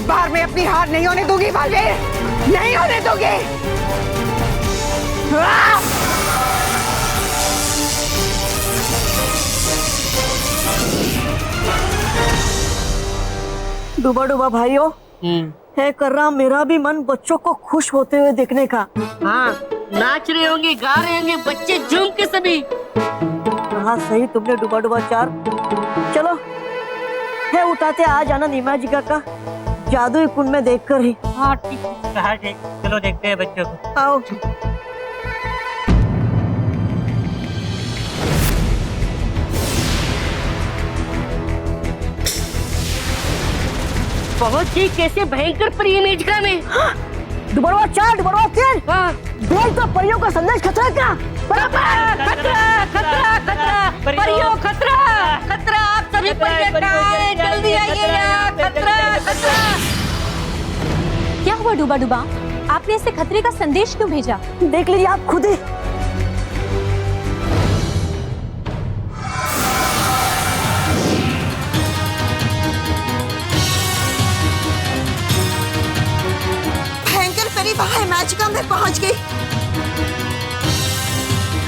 बार मैं अपनी हार नहीं होने दूंगी बालवीर, नहीं होने दूंगी। डूबा डूबा भाइयों, है कर रहा मेरा भी मन बच्चों को खुश होते हुए देखने का। हाँ, नाच रहे होंगे, गा रहे होंगे बच्चे झूम के सभी। हाँ सही तुमने डूबा डूबा चार। चलो है उठाते आज आनंद इमेजिका का जादुई कुंड में देखकर ही। हाँ ठीक, चलो देखते हैं बच्चों को। आओ। बहुत ही कैसे भयंकर परी इमेजिका में। डुबरवा चार डुबरवा तीन। हाँ। देख तो परियों का संदेश खतरा क्या? खतरा खतरा खतरा खतरा परियों खतरा खतरा, आप सभी परियां कहाँ हैं? जल्दी आइए यहाँ, खतरा खतरा। क्या हुआ डूबा डूबा, आपने इसे खतरे का संदेश क्यों भेजा? देख लीजिए आप खुद ही। वहाँ इमेजिका में पहुँच गई।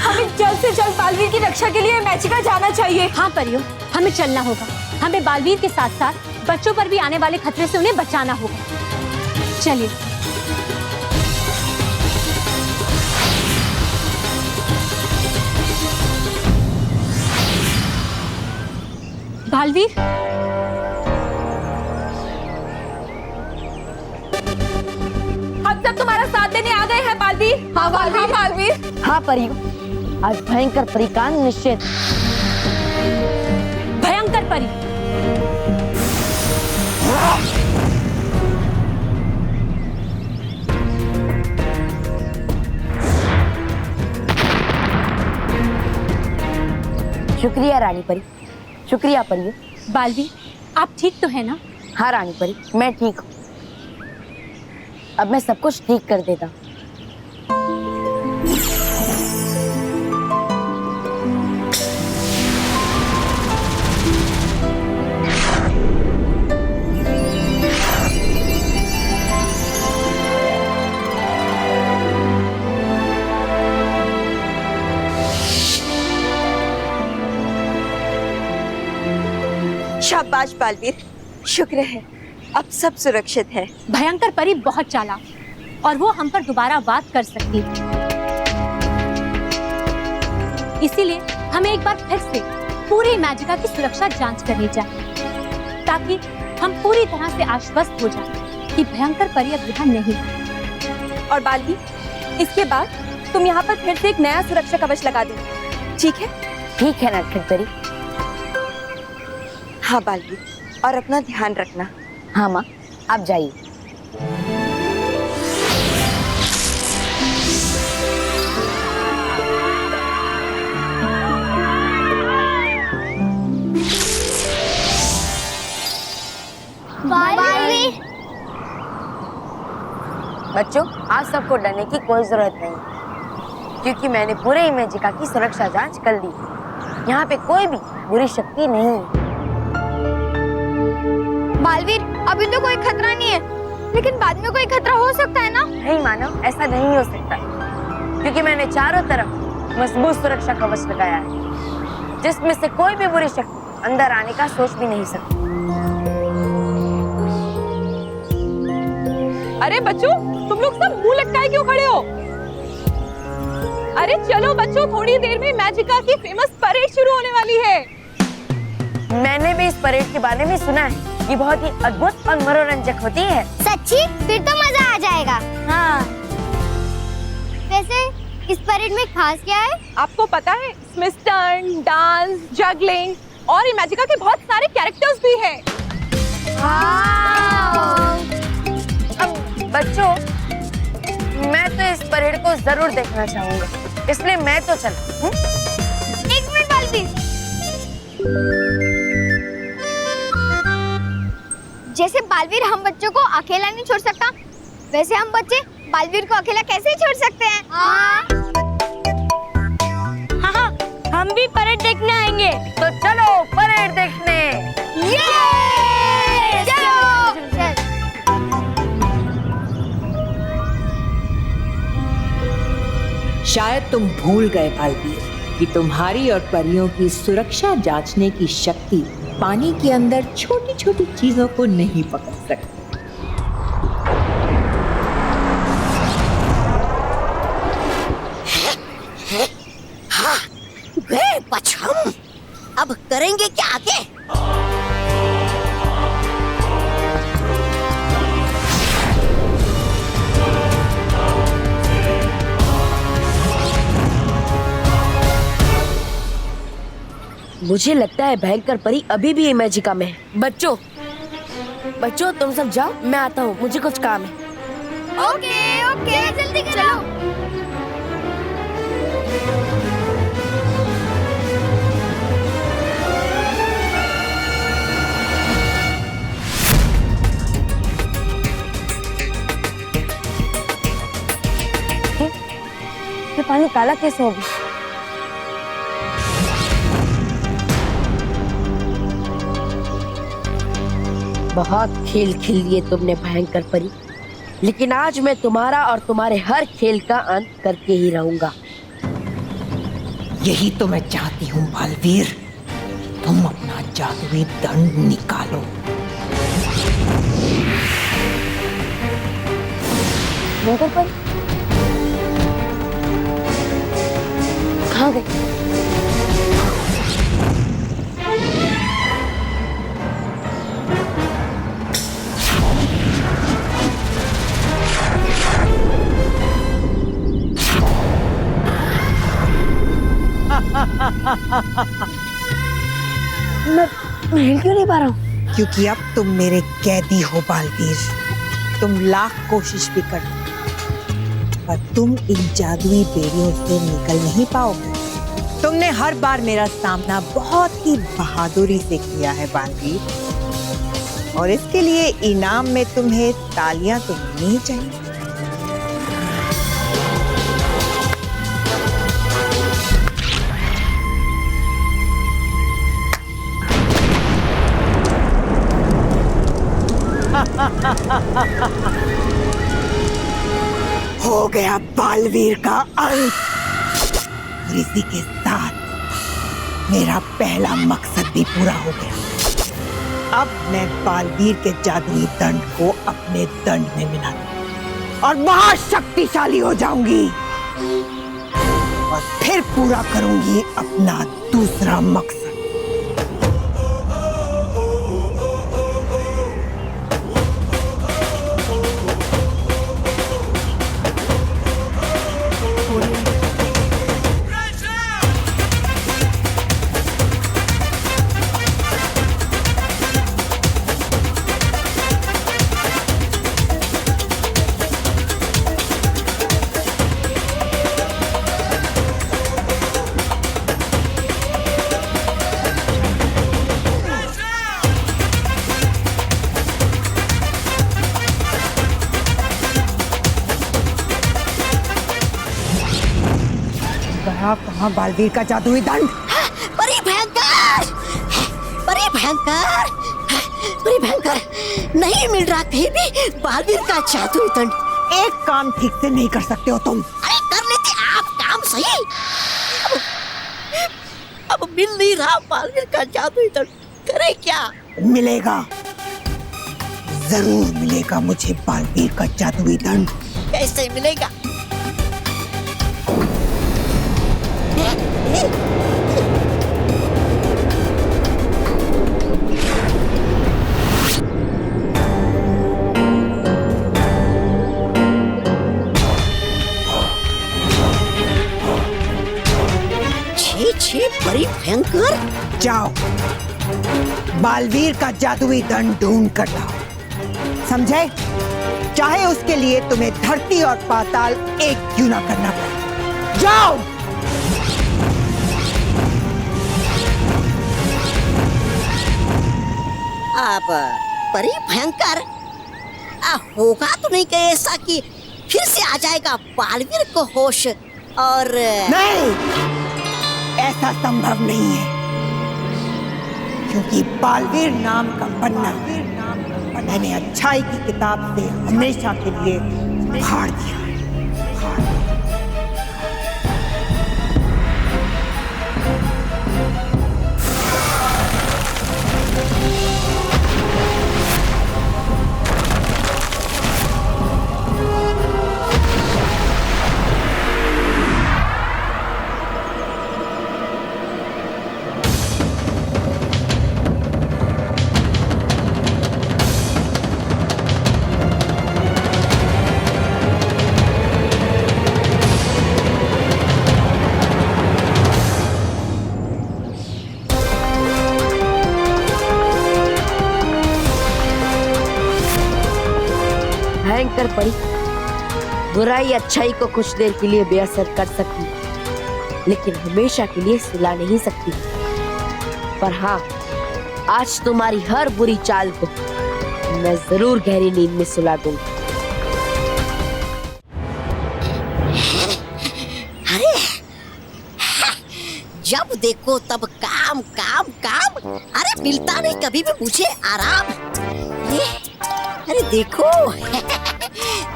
हमें जल्द से जल्द बालवीर की रक्षा के लिए इमेजिका जाना चाहिए। हाँ परियों, हमें चलना होगा। हमें बालवीर के साथ साथ बच्चों पर भी आने वाले खतरे से उन्हें बचाना होगा। चलिए। बालवीर, सब तुम्हारा साथ देने आ गए हैं बालवीर। हाँ बालवीर, हाँ बालवीर। हाँ परियों, आज भयंकर परी का निश्चित। भयंकर परी। शुक्रिया रानी परी, शुक्रिया परियों। बालवीर, आप ठीक तो है ना? हाँ रानी परी, मैं ठीक हूँ। अब मैं सब कुछ ठीक कर देता। शाबाश बालवीर, शुक्र है अब सब सुरक्षित है। भयंकर परी बहुत चालाक और वो हम पर दोबारा वार कर सकती है। इसीलिए हमें एक बार फिर से पूरी इमेजिका की सुरक्षा जांच करनी चाहिए, ताकि हम पूरी तरह से आश्वस्त हो जाएं कि भयंकर परी अब यहाँ नहीं है। और बालवीर, इसके बाद तुम यहाँ पर फिर से एक नया सुरक्षा कवच लगा दो, ठीक है? ठीक है नटखट परी। हाँ बालवीर, और अपना ध्यान रखना। हाँ माँ, आप जाइए। बच्चों, आज सबको डरने की कोई जरूरत नहीं, क्योंकि मैंने पूरे इमेजिका की सुरक्षा जांच कर ली। यहाँ पे कोई भी बुरी शक्ति नहीं है। बालवीर, अभी तो कोई खतरा नहीं है, लेकिन बाद में कोई खतरा हो सकता है ना? नहीं मानव, ऐसा नहीं हो सकता, क्योंकि मैंने चारों तरफ मजबूत सुरक्षा कवच लगाया है, जिसमें से कोई भी बुरी शक्ति अंदर आने का सोच भी नहीं सकती। अरे बच्चों, तुम लोग सब मुंह लटकाए क्यों खड़े हो? अरे चलो बच्चों, थोड़ी देर में इमेजिका की फेमस परेड शुरू होने वाली है। मैंने भी इस परेड के बारे में सुना है, ये बहुत ही अद्भुत और मनोरंजक होती है। सच्ची? फिर तो मजा आ जाएगा। हाँ। वैसे इस परेड में खास क्या है? आपको पता है, इसमें स्टंट, डांस, जगलिंग और इमेजिका के बहुत सारे कैरेक्टर्स भी हैं। अब बच्चों, मैं तो इस परेड को जरूर देखना चाहूंगा, इसलिए मैं तो चलूं। एक मिनट बालवीर, जैसे बालवीर हम बच्चों को अकेला नहीं छोड़ सकता, वैसे हम बच्चे बालवीर को अकेला कैसे ही छोड़ सकते हैं? हाँ, हम भी परेड देखने आएंगे। तो चलो परेड देखने। चलो। शायद तुम भूल गए बालवीर कि तुम्हारी और परियों की सुरक्षा जांचने की शक्ति पानी के अंदर छोटी छोटी चीजों को नहीं पकड़ सकती। गए पछम, अब करेंगे क्या आगे? मुझे लगता है भयंकर परी अभी भी इमेजिका में है। बच्चों तुम सब जाओ, मैं आता हूँ, मुझे कुछ काम है। ओके ओके जल्दी करो। ये पानी काला कैसे हो गया? बहुत खेल खेल लिए तुमने भयंकर परी, लेकिन आज मैं तुम्हारा और तुम्हारे हर खेल का अंत करके ही रहूंगा। यही तो मैं चाहती हूँ बालवीर, तुम अपना जादुई दंड निकालो। भयंकर परी कहाँ गई? मैं हिल क्यों नहीं पा रहा हूँ? क्योंकि अब तुम मेरे कैदी हो बालवीर। तुम लाख कोशिश भी कर पर तुम इन जादुई बेड़ियों से निकल नहीं पाओगे। तुमने हर बार मेरा सामना बहुत ही बहादुरी से किया है बालवीर, और इसके लिए इनाम में तुम्हें तालियां तो मिलनी चाहिए। हो गया बालवीर का अंत, और इसी के साथ मेरा पहला मकसद भी पूरा हो गया। अब मैं बालवीर के जादुई दंड को अपने दंड में मिला दूंगी और महाशक्तिशाली हो जाऊंगी, और फिर पूरा करूंगी अपना दूसरा मकसद। कहाँ बालवीर का जादुई दंड? परी भयंकर, परी भयंकर, परी भयंकर, नहीं मिल रहा कहीं भी बालवीर का जादुई दंड। एक काम ठीक से नहीं कर सकते हो तुम। अरे कर लेते आप काम सही। अब मिल नहीं रहा बालवीर का जादुई दंड, करे क्या? मिलेगा, जरूर मिलेगा मुझे बालवीर का जादुई दंड। कैसे मिलेगा? छी बड़ी भयंकर। जाओ बालवीर का जादुई दंड ढूंढ कर लाओ, समझे? चाहे उसके लिए तुम्हें धरती और पाताल एक क्यों ना करना पड़े। जाओ। अब परी भयंकर, होगा तो नहीं कहीं ऐसा कि फिर से आ जाएगा बालवीर को होश? और नहीं, ऐसा संभव नहीं है, क्योंकि बालवीर नाम का पन्ना मैंने अच्छाई की किताब से हमेशा के लिए फाड़ दिया। भयंकर परी बुराई अच्छाई को कुछ देर के लिए बेअसर कर सकती, लेकिन हमेशा के लिए सुला नहीं सकती। पर हाँ, आज तुम्हारी हर बुरी चाल को मैं जरूर गहरी नींद में सुला दूंगी। जब देखो तब काम काम काम, अरे मिलता नहीं कभी भी मुझे आराम। अरे देखो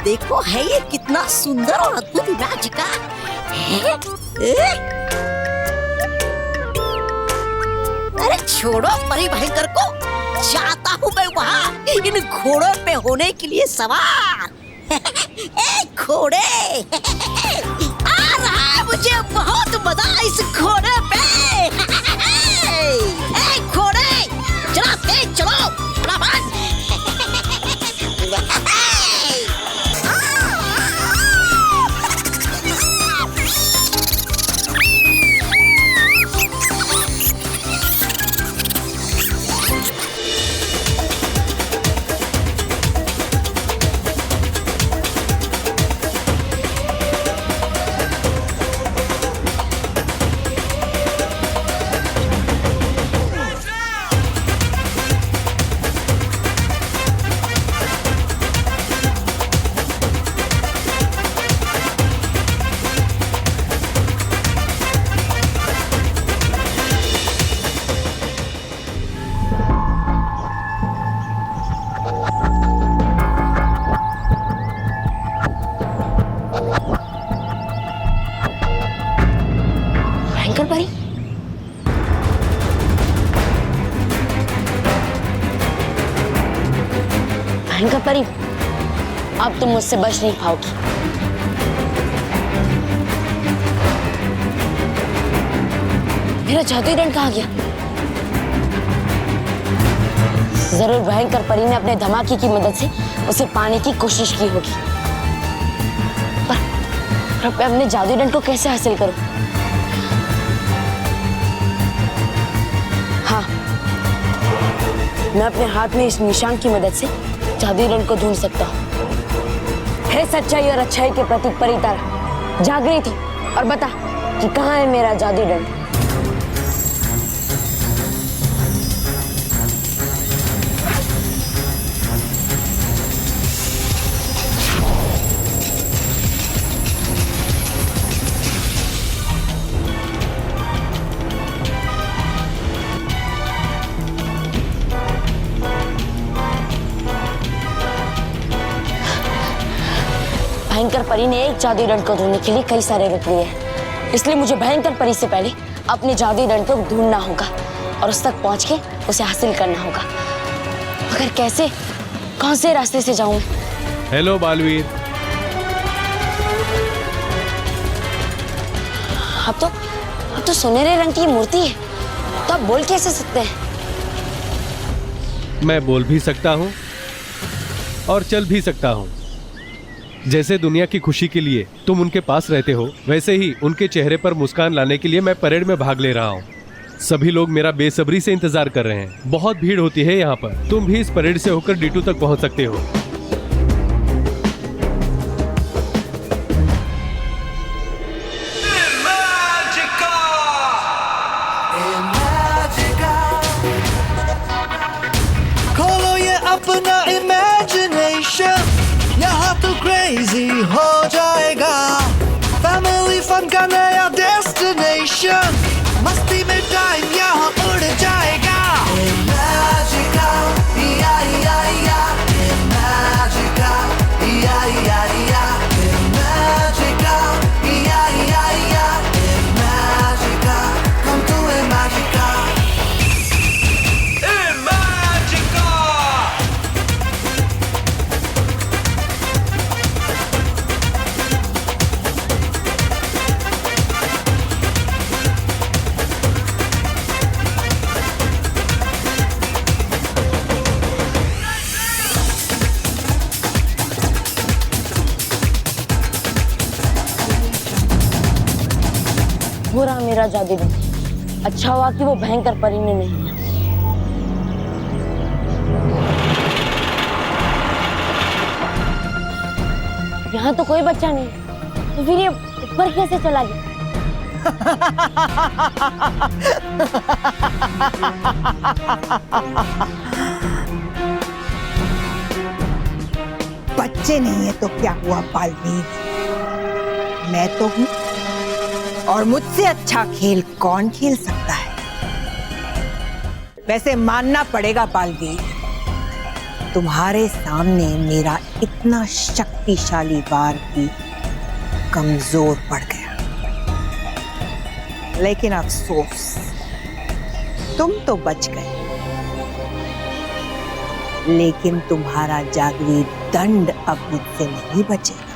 देखो है ये कितना सुंदर और अद्भुत इमेजिका है। अरे छोड़ो परी भयंकर को, जाता हूँ मैं वहाँ इन घोड़ों पे होने के लिए सवार। ए घोड़े, आ रहा है मुझे बहुत मजा इस घोड़े पे। ए घोड़े, चलो तेज चलो, फटाफट। भयंकर परी, भयंकर परी, अब तुम मुझसे बच नहीं पाओगी। मेरा जादुई दंड कहाँ गया? जरूर भयंकर परी ने अपने धमाके की मदद से उसे पाने की कोशिश की होगी। पर मैं अपने जादुई दंड को कैसे हासिल करूं? हाँ, मैं अपने हाथ में इस निशान की मदद से जादुई दंड को ढूंढ सकता हूँ। है सच्चाई और अच्छाई के प्रतीक परी तारा, जाग रही थी और बता कि कहाँ है मेरा जादुई दंड। भयंकर परी ने एक जादुई दंड को ढूंढने के लिए कई सारे रूप लिए हैं, इसलिए मुझे भयंकर परी से पहले अपने जादुई दंड को ढूंढना होगा और उस तक पहुंच के उसे हासिल करना होगा। मगर कैसे, कौन से रास्ते से जाऊं? हेलो बालवीर। अब तो सुनहरे रंग की मूर्ति है, तो आप बोल कैसे सकते हैं? मैं बोल भी सकता हूँ और चल भी सकता हूँ। जैसे दुनिया की खुशी के लिए तुम उनके पास रहते हो, वैसे ही उनके चेहरे पर मुस्कान लाने के लिए मैं परेड में भाग ले रहा हूँ। सभी लोग मेरा बेसब्री से इंतजार कर रहे हैं। बहुत भीड़ होती है यहाँ पर। तुम भी इस परेड से होकर D2 तक पहुँच सकते हो। खोलो ये अपना इमेजिनेशन, यहाँ तो क्रेजी हो जाएगा। फैमिली फन का नया डेस्टिनेशन, मस्ती में टाइम यहाँ उड़ जाएगा। Imagica, ia ia ia, Imagica, ia ia ia, Imagica, ia ia ia, Imagica, come to Imagica. हो रहा मेरा जादू दंड। अच्छा हुआ कि वो भयंकर परी ने नहीं है। यहाँ तो कोई बच्चा नहीं, तो फिर ये ऊपर कैसे चला गया? बच्चे नहीं है तो क्या हुआ बालवीर, मैं तो हूँ, और मुझसे अच्छा खेल कौन खेल सकता है? वैसे मानना पड़ेगा बालवीर, तुम्हारे सामने मेरा इतना शक्तिशाली वार भी कमजोर पड़ गया। लेकिन अफसोस, तुम तो बच गए, लेकिन तुम्हारा जादुई दंड अब मुझसे नहीं बचेगा।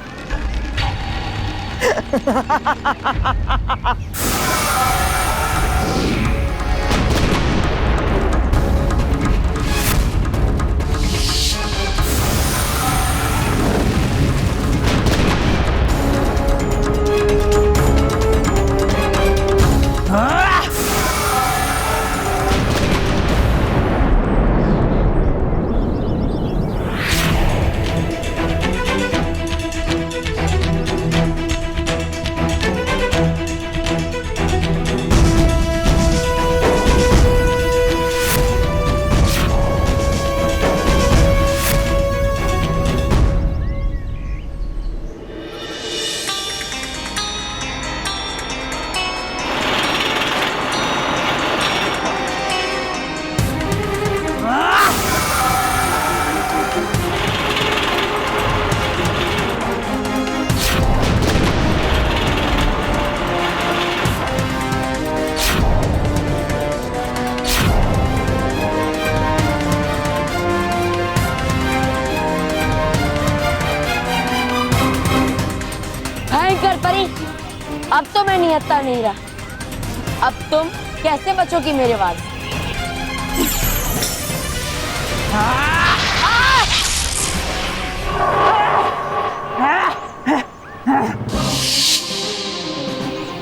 अब तो मैं निहत्था नहीं रहा। अब तुम कैसे बचोगी मेरे वार से?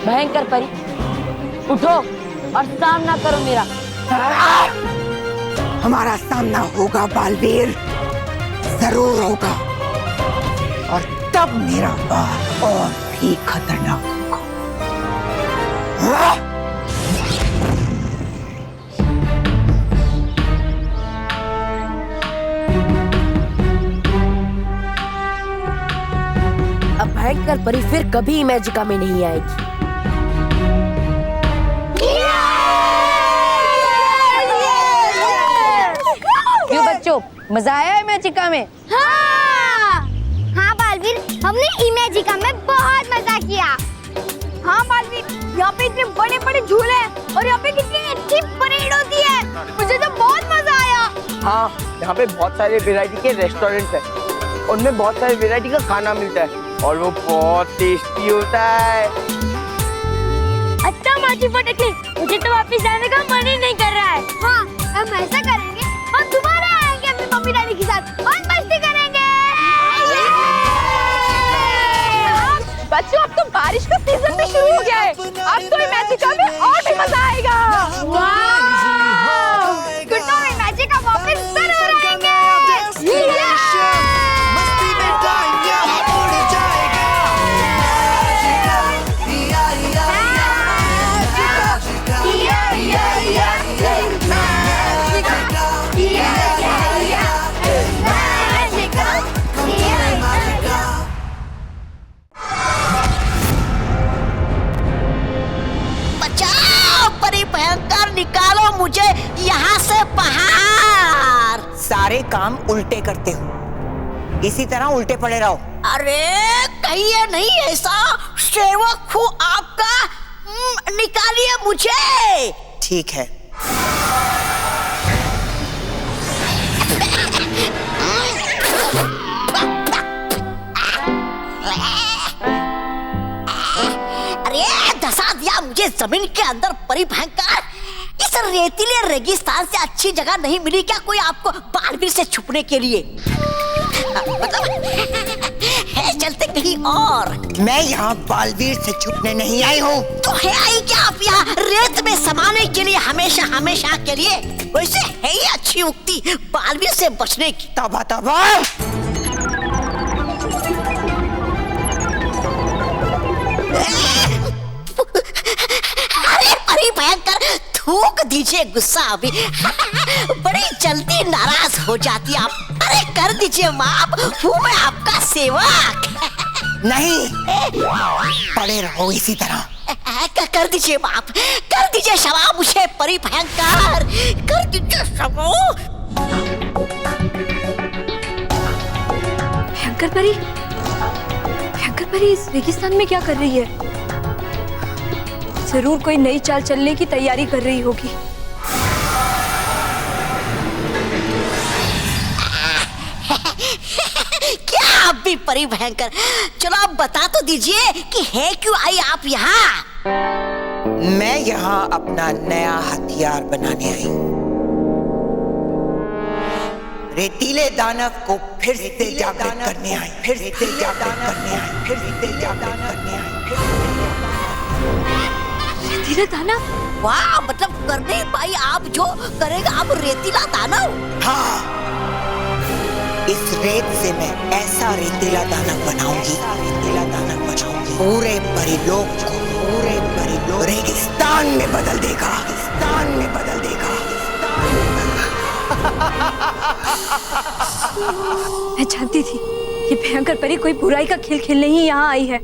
भयंकर परी, उठो और सामना करो मेरा। हमारा सामना होगा बालवीर, जरूर होगा, और तब मेरा वार और भी खतरनाक होगा। अब भयंकर परी फिर कभी इमेजिका में नहीं आएगी। क्यों बच्चों, मजा आया इमेजिका में? हाँ बालवीर, हमने इमेजिका में बहुत मजा किया। हाँ बालवीर, यहाँ पे इतने बड़े बड़े झूले हैं और यहाँ पे कितनी अच्छी परेड होती है, मुझे तो बहुत मजा आया। हाँ, यहाँ पे बहुत सारे वैरायटी के रेस्टोरेंट हैं, उनमें बहुत सारे वैरायटी का खाना मिलता है और वो बहुत टेस्टी होता है। अच्छा माची पटकली, मुझे तो वापस जाने का मन ही नहीं कर रहा है। हाँ, हम ऐसा करेंगे, हम दोबारा आएंगे अपनी मम्मी डैडी के साथ और मस्ती करेंगे। बच्चों, अब तो बारिश का सीजन भी शुरू हो गया है, अब तो इमेजिका में और भी मजा आएगा। फिर तो इमेजिका वापस जरूर आएंगे। निकालो मुझे यहाँ से बाहर। सारे काम उल्टे करते हो, इसी तरह उल्टे पड़े रहो। अरे कहिए नहीं ऐसा, सेवक हूँ आपका, निकालिए मुझे। ठीक है, अरे धसा दिया मुझे जमीन के अंदर परी भयंकर। इस रेतीले रेगिस्तान से अच्छी जगह नहीं मिली क्या कोई आपको बालवीर से छुपने के लिए? मतलब है चलते कहीं और। मैं यहाँ बालवीर से छुपने नहीं आई हूँ। तो है आई क्या आप यहाँ रेत में समाने के लिए, हमेशा हमेशा के लिए? वैसे है ही अच्छी उक्ति बालवीर से बचने की। तबा तबा, दीजिए गुस्सा अभी। बड़ी जल्दी नाराज हो जाती आप। अरे कर दीजिए माफ, वो मैं आपका सेवक। नहीं, पड़े रहो इसी तरह। कर दीजिए माफ, कर दीजिए क्षमा मुझे परी भयंकर, कर दीजिए क्षमा। भयंकर परी, भयंकर परी इस रेगिस्तान में क्या कर रही है? जरूर कोई नई चाल चलने की तैयारी कर रही होगी। क्या आप भी परी भयंकर? चलो आप बता तो दीजिए कि है क्यों आई आप यहाँ? मैं यहाँ अपना नया हथियार बनाने आई हूँ। रेतीले दानव को फिर से जागृत करने आई, फिर से जागृत करने आई, फिर से जागृत करने आई। रेतीला दानव? वाह, मतलब कर नहीं पाई आप जो करेगा आप रेतीला दानव? हाँ, इस रेत से मैं ऐसा रेतीला दानव बनाऊंगी, रेतीला दानव बनाऊंगी, पूरे परिलोक को, पूरे परिलोक रेगिस्तान में बदल देगा, रेगिस्तान में बदल देगा। मैं जानती थी ये भयंकर परी कोई बुराई का खेल खेलने ही यहाँ आई है।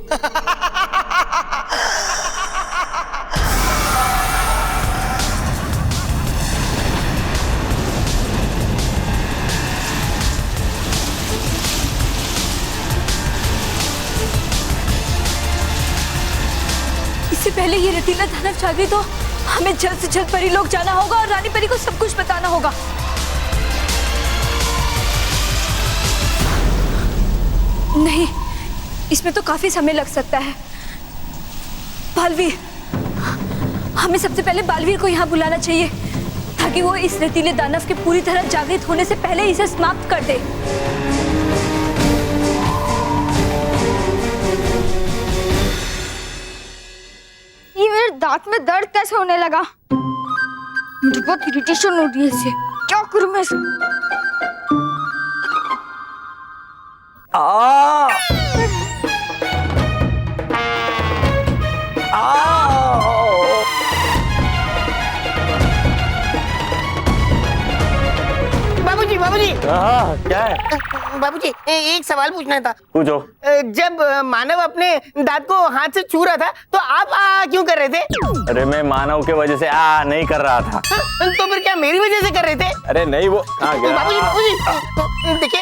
इससे पहले ये रेतीला दानव जागे तो हमें जल्द से जल्द परी लोग जाना होगा और रानी परी को सब कुछ बताना होगा। नहीं, इसमें तो काफी समय लग सकता है। बालवीर, हमें सबसे पहले बालवीर को यहाँ बुलाना चाहिए ताकि वो इस रेतीले दानव के पूरी तरह जागृत होने से पहले इसे समाप्त कर दे। ये मेरे दांत में दर्द कैसे होने लगा? मुझे बहुत इरिटेशन हो रही है इससे। क्या करूं मैं? बाबूजी, बाबूजी। हाँ, क्या है? बाबूजी, एक सवाल पूछना था। पूछो। जब मानव अपने दांत को हाथ से छू रहा था तो आप क्यों कर रहे थे? अरे मैं मानव के वजह से नहीं कर रहा था। तो फिर क्या मेरी वजह से कर रहे थे? अरे नहीं, वो बाबूजी, बाबूजी देखिए,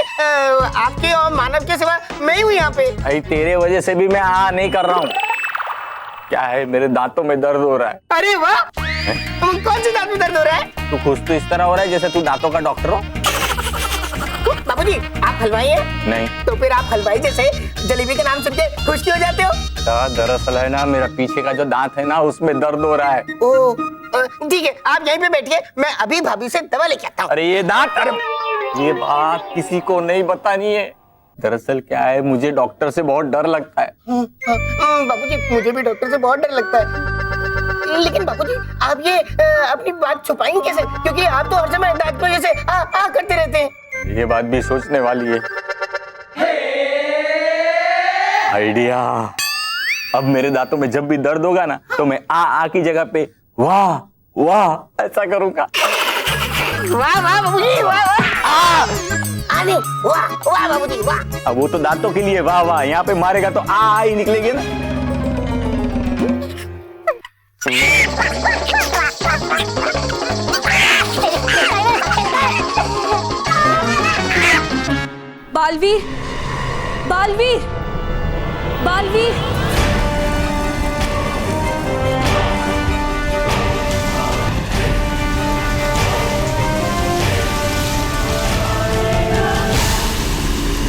आपके और मानव के सिवा मैं ही हूँ यहाँ पे। भाई तेरे वजह से भी मैं नहीं कर रहा हूँ। क्या है, मेरे दांतों में दर्द हो रहा है। अरे वाह, कौन से दांत में दर्द हो रहा है? तू खुश तो इस तरह हो रहा है जैसे तू दांतों का डॉक्टर हो। बाबूजी, आप हलवाई हैं? नहीं। तो फिर आप हलवाई जैसे जलेबी का नाम सुन के खुश क्यों हो जाते हो? दरअसल है ना, मेरा पीछे का जो दांत है ना उसमें दर्द हो रहा है। ओ, ठीक है, आप यहीं पे बैठिए, मैं अभी भाभी से दवा लेके आता हूँ। अरे ये दांत, अरे ये बात किसी को नहीं बतानी है। दरअसल क्या है, मुझे डॉक्टर से बहुत डर लगता है। बाबूजी, मुझे भी डॉक्टर से बहुत डर लगता है। लेकिन बाबूजी, आप ये अपनी बात छुपाएंगे कैसे? क्योंकि आप तो हर समय दांत को जैसे करते रहते हैं। ये बात भी सोचने वाली है। आइडिया। अब मेरे दांतों में जब भी दर्द होगा ना तो मैं की जगह पे वाह वाह ऐसा करूंगा। वाह वाह बाबूजी, वाह वाह। आने, वाह वाह बाबूजी, वाह। अब वो तो दांतों के लिए वाह वाह, यहाँ पे मारेगा तो ही निकलेगी ना। बालवीर, बालवीर, बालवीर।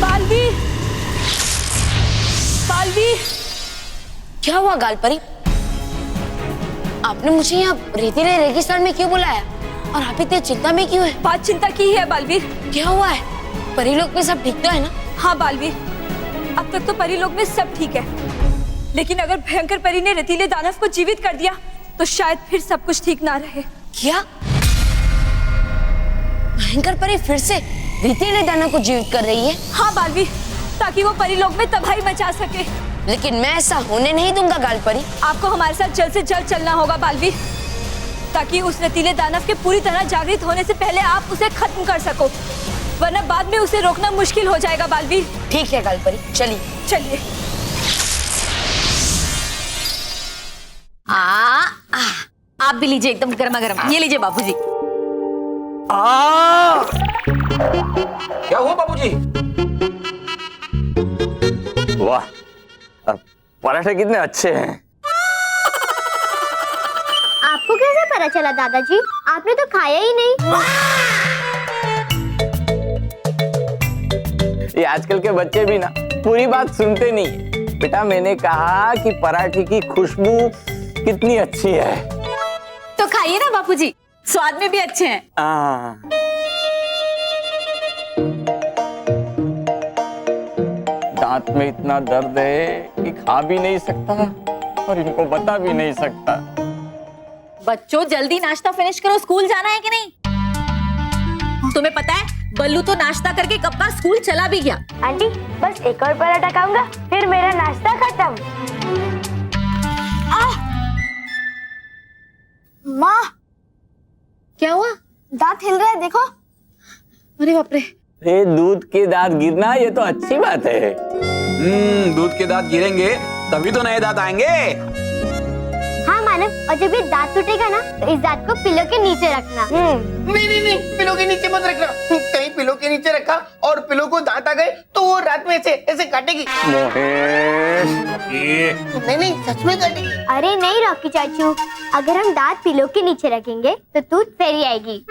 बालवीर, बालवीर। क्या हुआ गालपरी? आपने मुझे यहाँ रेतीले रेगिस्तान में क्यों बुलाया और आप इतने चिंता में क्यों है? बात चिंता की है बालवीर। क्या हुआ है? परिलोक में सब ठीक तो है ना? हाँ बालवीर, अब तक तो परिलोक में सब ठीक है, लेकिन अगर भयंकर परी ने रेतीले दानव को जीवित कर दिया तो शायद फिर सब कुछ ठीक ना रहे। क्या? भयंकर परी फिर से रेतीले दानव को जीवित कर रही है? हाँ बालवीर, ताकि वो परिलोक में तबाही मचा सके। लेकिन मैं ऐसा होने नहीं दूंगा गालपरी। आपको हमारे साथ जल्द से जल्द चलना होगा बालवीर, ताकि उस रतीले दानव के पूरी तरह जागृत होने से पहले आप उसे खत्म कर सको, वरना बाद में उसे रोकना मुश्किल हो जाएगा बालवीर। ठीक है कालपरी, चलिए चलिए। आप भी लीजिए, एकदम गर्मा गर्म। ये लीजिए बाबूजी। क्या हुआ बाबूजी? वाह, पराठे कितने अच्छे हैं। आपको कैसे पता चला दादाजी? आपने तो खाया ही नहीं। ये आजकल के बच्चे भी ना पूरी बात सुनते नहीं है। बेटा मैंने कहा कि पराठे की खुशबू कितनी अच्छी है। तो खाइए ना बापूजी, स्वाद में भी अच्छे हैं। दांत में इतना दर्द है कि खा भी नहीं सकता और इनको बता भी नहीं सकता। बच्चों जल्दी नाश्ता फिनिश करो, स्कूल जाना है कि नहीं? तुम्हें पता है बल्लू तो नाश्ता करके कब का स्कूल चला भी गया। आंटी बस एक और पराठा खाऊंगा, फिर मेरा नाश्ता खत्म। माँ क्या हुआ? दांत हिल रहा है, देखो। अरे बाप रे। ये दूध के दांत गिरना ये तो अच्छी बात है। दूध के दांत गिरेंगे तभी तो नए दांत आएंगे। हाँ मानव, और जब ये दांत टूटेगा ना तो इस दांत को पिलो के नीचे रखना। नहीं, पिलो के नीचे मत रखना। कहीं पिलो के नीचे रखा और पिलो को दांत आ गए तो वो रात में ऐसे काटेगी। नहीं, सच में काटेगी। अरे नहीं रॉकी चाचू, अगर हम दांत पिलो के नीचे रखेंगे तो टूथ फेरी आएगी।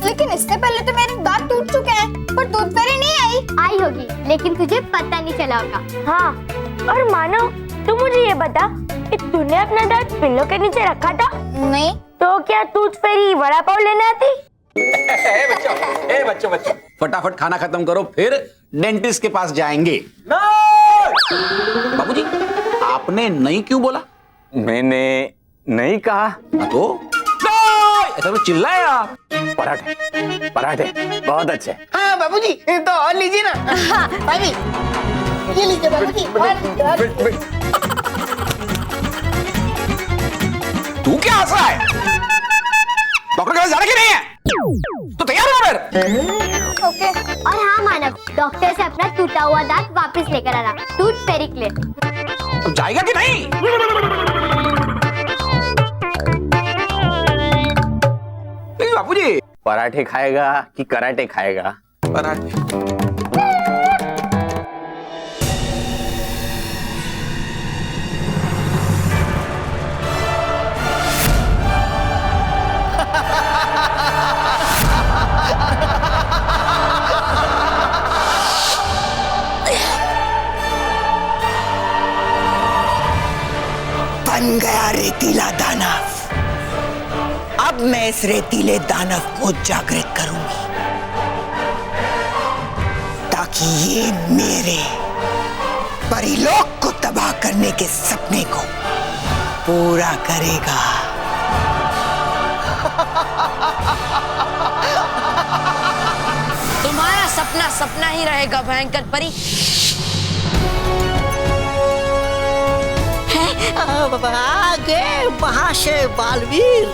लेकिन इससे पहले तो मेरे दांत टूट चुके हैं, पर टूथ फेरी नहीं आई होगी, लेकिन तुझे पता नहीं चला होगा। हाँ, और मानो तू मुझे ये बता कि तूने अपना दांत पिलो के नीचे रखा था? नहीं। तो क्या टूथ फेरी वड़ा पाव लेने आती? बच्चों फटाफट खाना खत्म करो, फिर डेंटिस्ट के पास जाएंगे। बाबूजी आपने नहीं क्यों बोला? मैंने नहीं कहा तो ऐसा तो चिल्लाए आप। पराठे बहुत अच्छे। हाँ बाबूजी, तो और लीजिए ना। भाभी ये लीजिए बाबूजी। तू क्या हंस रहा है? डॉक्टर के पास जाना कि नहीं है? तो तैयार हो फिर। ओके। और हाँ मानव, डॉक्टर से अपना टूटा हुआ दांत वापस लेकर आना, टूथ फेरी के लिए। तो जाएगा कि नहीं? नहीं बापूजी। पराठे खाएगा कि कराटे खाएगा? पराठे। बन गया रेतीला दानव। अब मैं इस रेतीले दानव को जागृत करूंगी ताकि ये मेरे परिलोक को तबाह करने के सपने को पूरा करेगा। तुम्हारा सपना सपना ही रहेगा भयंकर परी। आगे महाशय बालवीर।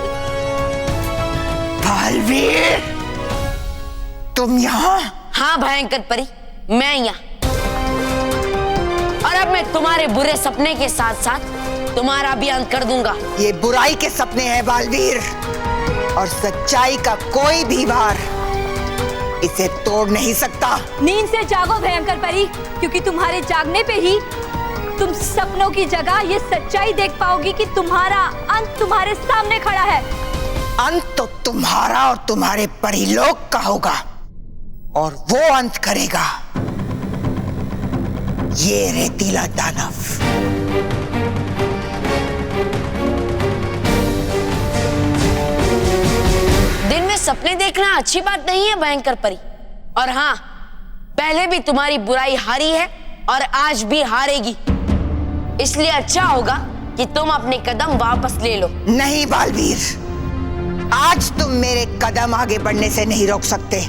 बालवीर, तुम यहाँ? हाँ भयंकर परी, मैं यहाँ। और अब मैं तुम्हारे बुरे सपने के साथ साथ तुम्हारा भी अंत कर दूंगा। ये बुराई के सपने हैं बालवीर, और सच्चाई का कोई भी वार इसे तोड़ नहीं सकता। नींद से जागो भयंकर परी, क्योंकि तुम्हारे जागने पे ही तुम सपनों की जगह ये सच्चाई देख पाओगी कि तुम्हारा अंत तुम्हारे सामने खड़ा है। अंत तो तुम्हारा और तुम्हारे परिलोक का होगा, और वो अंत करेगा ये रेतीला दानव। दिन में सपने देखना अच्छी बात नहीं है भयंकर परी। और हाँ, पहले भी तुम्हारी बुराई हारी है और आज भी हारेगी, इसलिए अच्छा होगा कि तुम अपने कदम वापस ले लो। नहीं बालवीर, आज तुम मेरे कदम आगे बढ़ने से नहीं रोक सकते।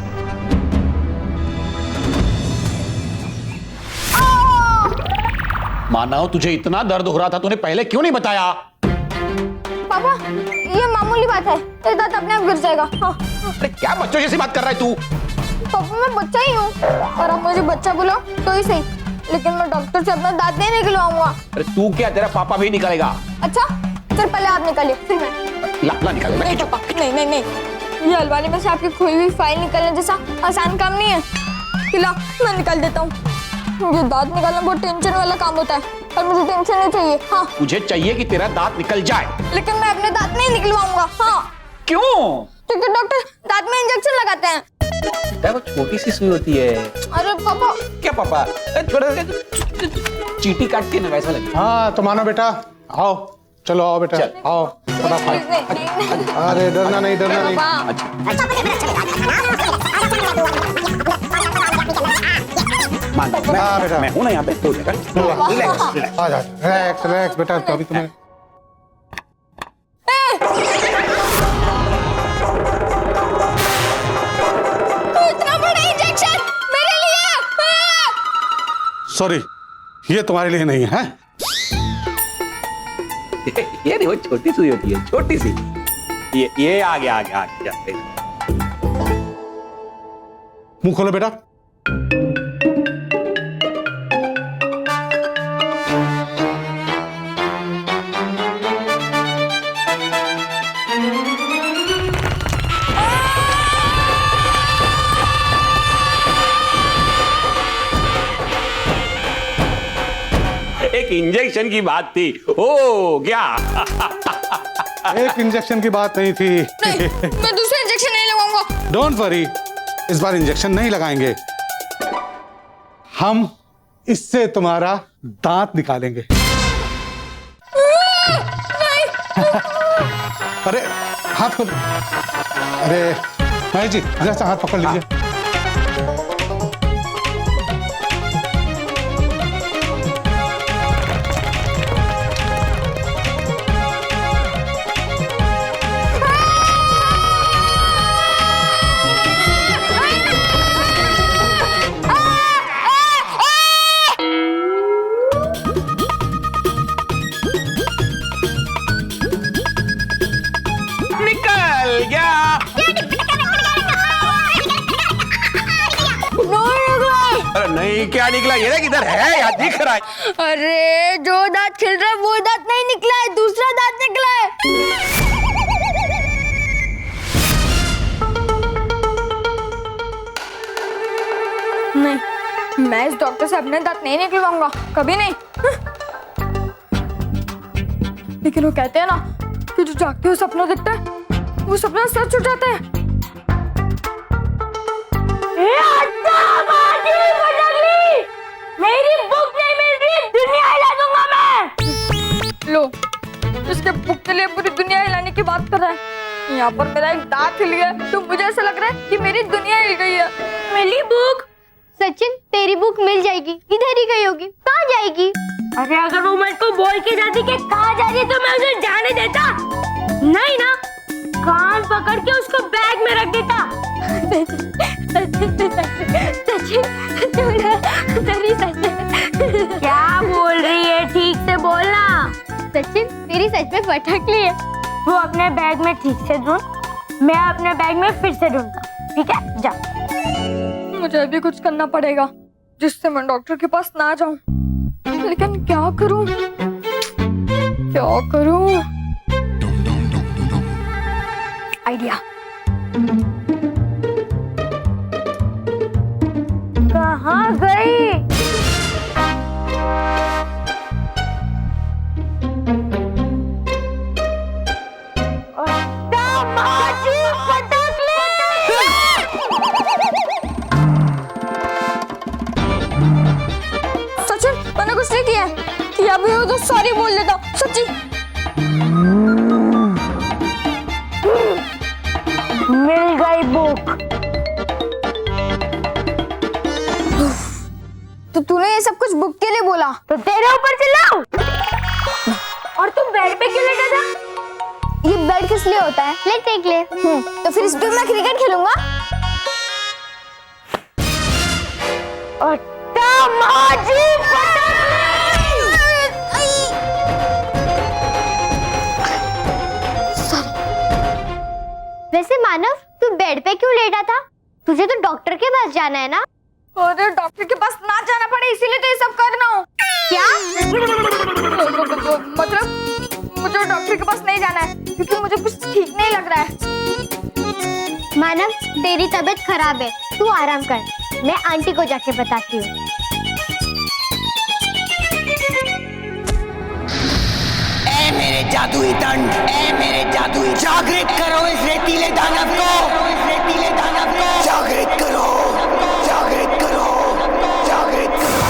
मानव तुझे इतना दर्द हो रहा था, तूने पहले क्यों नहीं बताया? पापा ये मामूली बात है, ये दांत अपने आप गिर जाएगा। हाँ। अरे क्या बच्चों जैसी बात कर रहा है तू? पापा मैं बच्चा ही हूँ, और आप मुझे बच्चा बोलो तो ही सही, लेकिन मैं डॉक्टर से अपना दांत नहीं निकलवाऊंगा। अरे तू क्या, तेरा पापा भी निकालेगा। अच्छा चल पहले आप निकालिए फिर मैं। ला निकाल। नहीं पापा, नहीं नहीं नहीं, ये अलमारी में से आपकी खोई हुई फाइल निकालने जैसा आसान काम नहीं है। खिला मैं निकाल देता हूँ। ये दांत निकालना बहुत टेंशन वाला काम होता है, और मुझे टेंशन नहीं चाहिए। हाँ मुझे चाहिए कि तेरा दांत निकल जाए। लेकिन मैं अपने दांत नहीं निकलवाऊंगा। हाँ क्यों? क्योंकि डॉक्टर दांत में इंजेक्शन लगाते हैं। वो छोटी सी सुई होती है। अरे पापा। क्या पापा? थोड़ा चीटी काट के ना वैसा लगे। हाँ तो मानो बेटा, आओ चलो आओ बेटा, आओ फटाफट। अरे डरना नहीं, डरना नहीं। बेटा मैं हूं ना यहाँ पे, तो रिलैक्स आ जा, रिलैक्स रिलैक्स बेटा, तो अभी तुम्हें इतना बड़ा इंजेक्शन मेरे लिए। सॉरी, ये तुम्हारे लिए नहीं है। ये नहीं, वो छोटी सुई होती है, छोटी सी। ये आ गया। मुंह खोलो बेटा। एक इंजेक्शन की बात थी, ओ क्या? एक इंजेक्शन की बात नहीं थी। नहीं, मैं दूसरा इंजेक्शन नहीं लगाऊंगा। डोंट वरी, इस बार इंजेक्शन नहीं लगाएंगे, हम इससे तुम्हारा दांत निकालेंगे। अरे हाथ खोल। अरे महेश जी जरा हाथ पकड़ लीजिए। नहीं क्या निकला? ये किधर है यार, दिख रहा है। अरे जो दांत खिल रहा है वो दांत नहीं निकला है, दूसरा दांत निकला है। नहीं, मैं इस डॉक्टर से अपने दांत नहीं निकलवाऊंगा, कभी नहीं। लेकिन वो कहते हैं ना कि जो जागते हो सपना दिखता है, वो सपना सच हो जाता है। मेरी बुक नहीं मिल रही, दुनिया हिला दूंगा मैं। लो, इसके बुक के लिए पूरी दुनिया हिलाने की बात कर रहा है। यहाँ पर मेरा एक दांत हिल गया तो मुझे ऐसा लग रहा है कि मेरी दुनिया हिल गई है। मेरी बुक। सचिन तेरी बुक मिल जाएगी, इधर ही गई होगी, कहाँ जाएगी? अरे अगर वो मेरे को बोल के जाती कि कहाँ जा रही है तो मैं उसे जाने देता। नहीं ना, कान पकड़ के उसको बैग में रख देता। क्या बोल रही है, ठीक से बोलना। सचिन तेरी सच में फटकली है। वो अपने बैग में ठीक से ढूंढ, मैं अपने बैग में फिर से ढूंढता, ठीक है? जा। मुझे अभी कुछ करना पड़ेगा जिससे मैं डॉक्टर के पास ना जाऊं, लेकिन क्या करूं? आइडिया। कहाँ गई? सचिन मैंने कुछ नहीं किया कि अभी वो तो सॉरी बोल देता। सच्ची मिल गई बुक। तो तूने ये सब कुछ बुक के लिए बोला तो तेरे ऊपर चिल्लाऊं? और तुम बेड पे क्यों लेटा था? ये बेड किस लिए होता है? ले टेक ले। तो फिर इस पे मैं क्रिकेट खेलूंगा। और तमाजी वैसे मानव, तू बेड पे क्यों लेटा था? तुझे तो डॉक्टर के पास जाना है ना? अरे डॉक्टर के पास ना जाना पड़े इसीलिए तो ये सब कर रहा हूँ। क्या? मतलब मुझे डॉक्टर के पास नहीं जाना है क्योंकि मुझे कुछ ठीक नहीं लग रहा है। मानव, तेरी तबीयत खराब है, तू आराम कर, मैं आंटी को जाके बताती हूँ। ए मेरे जादुई दंड, ए मेरे जादुई, जागृत करो इस रेतीले दानव को, इस रेतीले दानव को जागृत करो, जागृत करो, जागृत करो।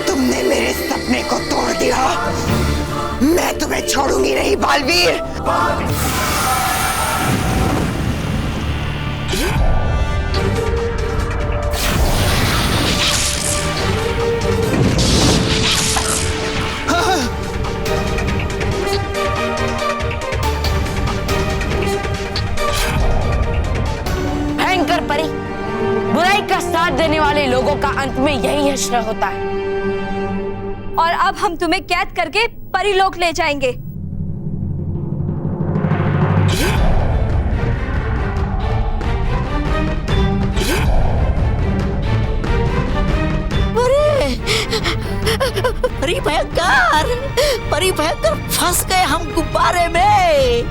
तुमने मेरे सपने को तोड़ दिया, मैं तुम्हें छोड़ूंगी नहीं बालवीर। भयंकर परी, बुराई का साथ देने वाले लोगों का अंत में यही हश्र होता है। और अब हम तुम्हें कैद करके परीलोक ले जाएंगे। परी भयंकर, परी भयंकर, फंस गए हम गुब्बारे में।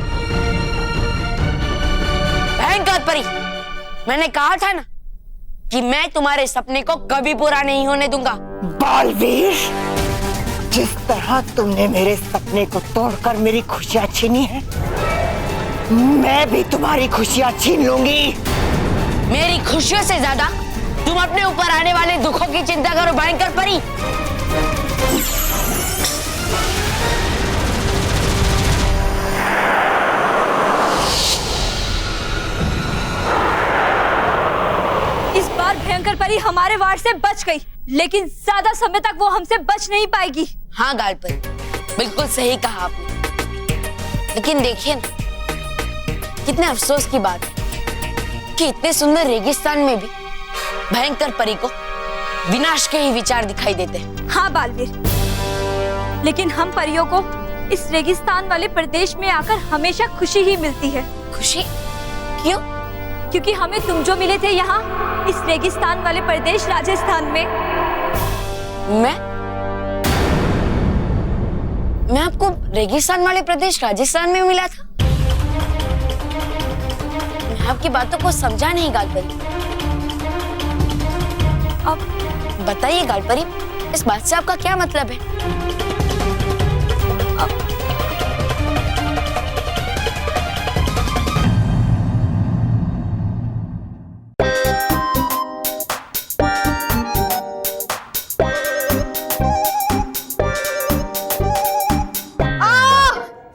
भयंकर परी, मैंने कहा था ना कि मैं तुम्हारे सपने को कभी पूरा नहीं होने दूंगा। बालवीर, जिस तरह तुमने मेरे सपने को तोड़कर मेरी खुशियां छीनी है, मैं भी तुम्हारी खुशियां छीन लूंगी। मेरी खुशियों से ज्यादा तुम अपने ऊपर आने वाले दुखों की चिंता करो भयंकर परी। इस बार भयंकर परी हमारे वार से बच गई, लेकिन ज्यादा समय तक वो हमसे बच नहीं पाएगी। हाँ गाल परी, बिल्कुल सही कहा आपने। लेकिन देखिए ना, कितने अफसोस की बात है कि इतने सुंदर रेगिस्तान में भी भयंकर परी को विनाश के ही विचार दिखाई देते हैं। हाँ बालवीर, लेकिन हम परियों को इस रेगिस्तान वाले प्रदेश में आकर हमेशा खुशी ही मिलती है। खुशी? क्यों? क्योंकि हमें तुम जो मिले थे यहाँ इस रेगिस्तान वाले प्रदेश राजस्थान में। मैं आपको रेगिस्तान वाले प्रदेश राजस्थान में मिला था? मैं आपकी बातों को समझा नहीं गालपरी। अब बताइए गालपरी, इस बात से आपका क्या मतलब है?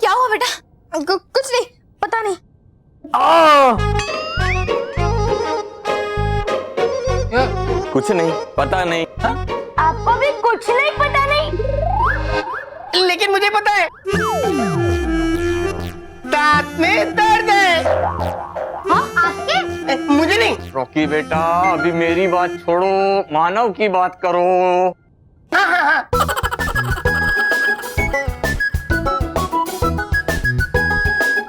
क्या हुआ बेटा? कुछ नहीं, पता नहीं। कुछ नहीं, पता नहीं। आपको भी कुछ नहीं पता नहीं? लेकिन मुझे पता है, दांत में दर्द है। हाँ, आपके? मुझे नहीं। रॉकी बेटा, अभी मेरी बात छोड़ो, मानव की बात करो। हाँ हाँ हाँ।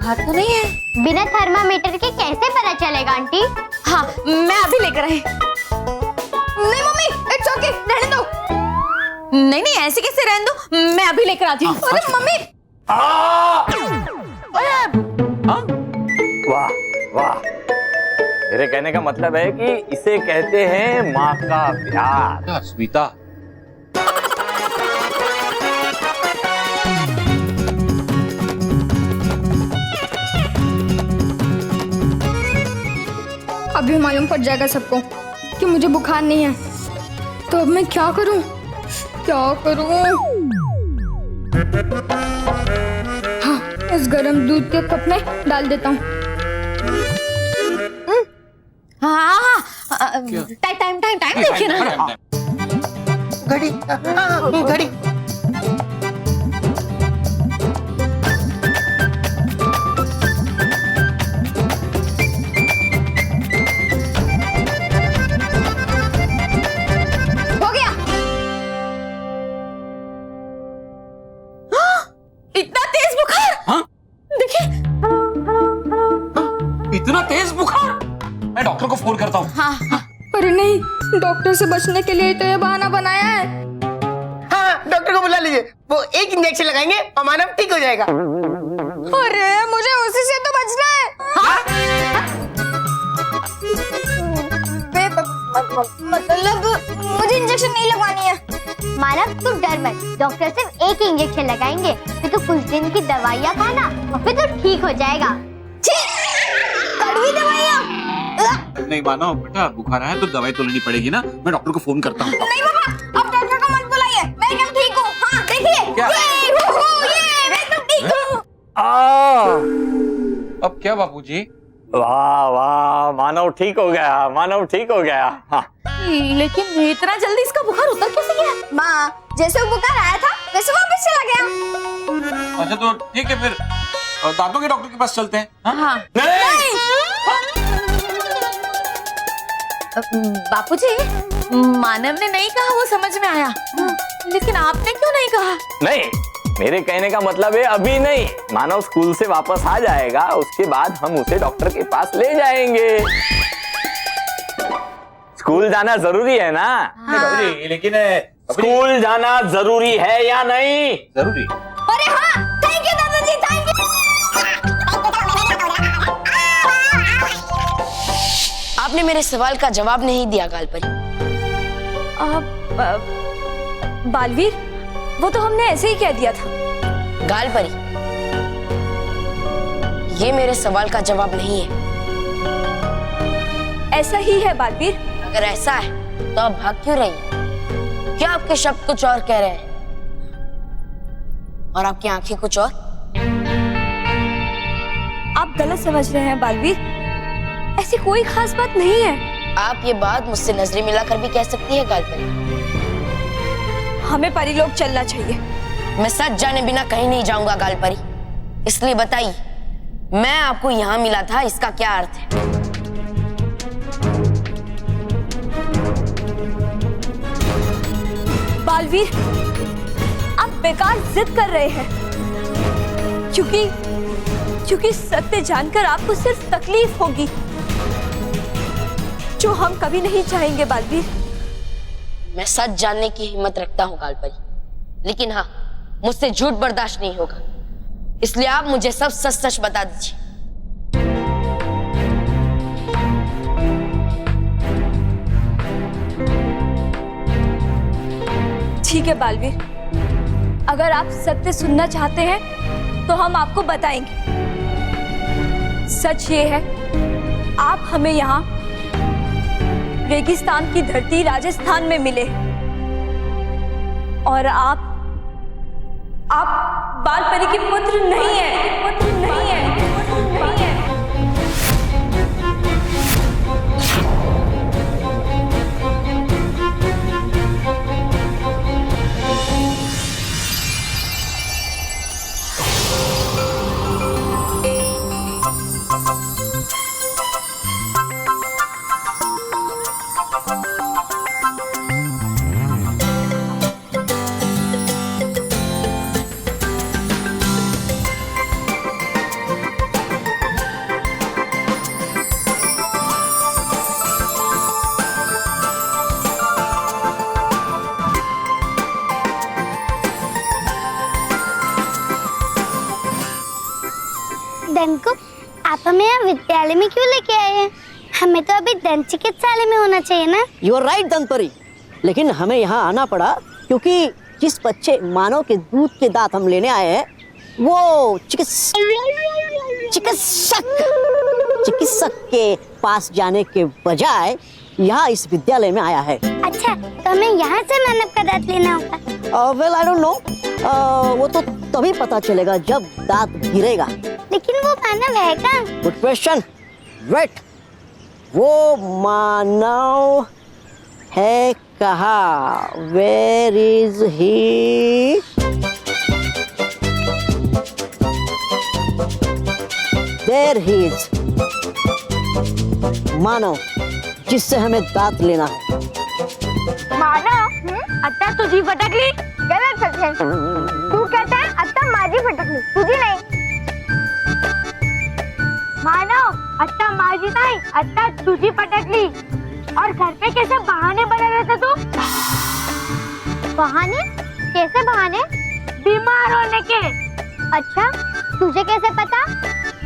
हाथ तो नहीं है। बिना थर्मामीटर के कैसे पता चलेगा आंटी? हाँ, मैं अभी लेकर आई। नहीं मम्मी, इट्स ओके, रहने दो। नहीं नहीं, ऐसे कैसे रहने दो, मैं अभी लेकर आती हूँ। अरे मम्मी। वाह वाह, मेरे कहने का मतलब है कि इसे कहते हैं माँ का प्यार। स्मिता, अभी मालूम पड़ जाएगा सबको कि मुझे बुखार नहीं है, तो अब मैं क्या करूं? क्या करूं? हाँ, इस गर्म दूध के कप में डाल देता हूँ। हाँ, टाइम देखिए ना। घड़ी, घड़ी। हो गया। इतना तेज बुखार? हाँ? देखिए। इतना तेज बुखार? मैं डॉक्टर को फोन करता हूँ। हाँ, हाँ। अरे नहीं, डॉक्टर से बचने के लिए तो ये बहाना बनाया है। हाँ, डॉक्टर को बुला लीजिए, वो एक इंजेक्शन लगाएंगे और मानव ठीक हो जाएगा। अरे मुझे उसी से तो बचना है। मतलब मुझे इंजेक्शन नहीं लगवानी है। मानव तू डर मत, डॉक्टर सिर्फ एक ही इंजेक्शन लगाएंगे, फिर तू कुछ दिन की दवाइयाँ खाना और फिर तू ठीक हो जाएगा। कड़वी दवाइयाँ? नहीं मानो बेटा, बुखार आया तो दवाई तो लेनी पड़ेगी ना। मैं डॉक्टर को फोन करता हूँ। नहीं बाबा, अब डॉक्टर को मत बुलाइए, मैं एकदम ठीक हूँ। हाँ देखिए, क्या? ये मैं एकदम ठीक हूँ। अब क्या बापूजी? वाह वाह, मानव ठीक हो गया, मानव ठीक हो गया। हाँ। लेकिन इतना जल्दी इसका बुखार उतर कैसे गया? माँ, जैसे वो बुखार आया था वैसे वापस चला गया। अच्छा तो ठीक है, फिर दांतों के डॉक्टर के पास चलते हैं। हाँ? नहीं। बापूजी, मानव ने नहीं कहा वो समझ में आया, लेकिन आपने क्यों नहीं कहा? नहीं, मेरे कहने का मतलब है अभी नहीं। मानव स्कूल से वापस आ जाएगा, उसके बाद हम उसे डॉक्टर के पास ले जाएंगे। स्कूल जाना जरूरी है ना? हाँ। लेकिन स्कूल जाना जरूरी है या नहीं? जरूरी। अरे हाँ, थैंक यू दादाजी, थैंक यू। आपने मेरे सवाल का जवाब नहीं दिया गालपरी। बालवीर, वो तो हमने ऐसे ही कह दिया था। गालपरी, ये मेरे सवाल का जवाब नहीं है। ऐसा ही है बालवीर। अगर ऐसा है तो आप भाग क्यों रही हैं? क्या आपके शब्द कुछ और कह रहे हैं और आपकी आंखें कुछ और? आप गलत समझ रहे हैं बालवीर, ऐसी कोई खास बात नहीं है। आप ये बात मुझसे नजरें मिलाकर भी कह सकती है गालपरी। हमें परिलोक चलना चाहिए। मैं सच जाने बिना कहीं नहीं जाऊंगा गालपरी, इसलिए बताइए, मैं आपको यहाँ मिला था, इसका क्या अर्थ है? बालवीर, आप बेकार जिद कर रहे हैं, क्योंकि सत्य जानकर आपको सिर्फ तकलीफ होगी, जो हम कभी नहीं चाहेंगे बालवीर। मैं सच जानने की हिम्मत रखता हूँ गालपरी, लेकिन हाँ, मुझसे झूठ बर्दाश्त नहीं होगा, इसलिए आप मुझे सब सच सच बता दीजिए। ठीक है बालवीर, अगर आप सत्य सुनना चाहते हैं तो हम आपको बताएंगे। सच ये है, आप हमें यहाँ रेगिस्तान की धरती राजस्थान में मिले और आप बालपरी के पुत्र नहीं हैं, पुत्र नहीं हैं, पुत्र नहीं हैं। दंको, आप हमें यहाँ विद्यालय में क्यों लेके आए हैं? हमें तो अभी दंत चिकित्सालय में होना चाहिए ना। यू आर राइट दंतपरी, लेकिन हमें यहाँ आना पड़ा क्योंकि जिस बच्चे मानव के दूध के दांत हम लेने आए हैं वो चिकित्सक के पास जाने के बजाय यहाँ इस विद्यालय में आया है। अच्छा, तो हमें यहाँ से मानव का दांत लेना होगा? वेल आई डोंट नो, वो तो तभी पता चलेगा जब दांत गिरेगा। लेकिन वो मानव है क्या? Good question. वेट, वो मानव है कहाँ? Where is he? There he is. Manav जिससे हमें दांत लेना है। मानव, आता तुझी फटकली? गलत सत्य। तू कहता है आता माझी फटकली, तुझी नाही। मानव, आता माझी नाही, आता तुझी फटकली। और घर पे कैसे बहाने बना रहता तू? बहाने? कैसे बहाने? बीमार होने के। अच्छा, तुझे कैसे पता?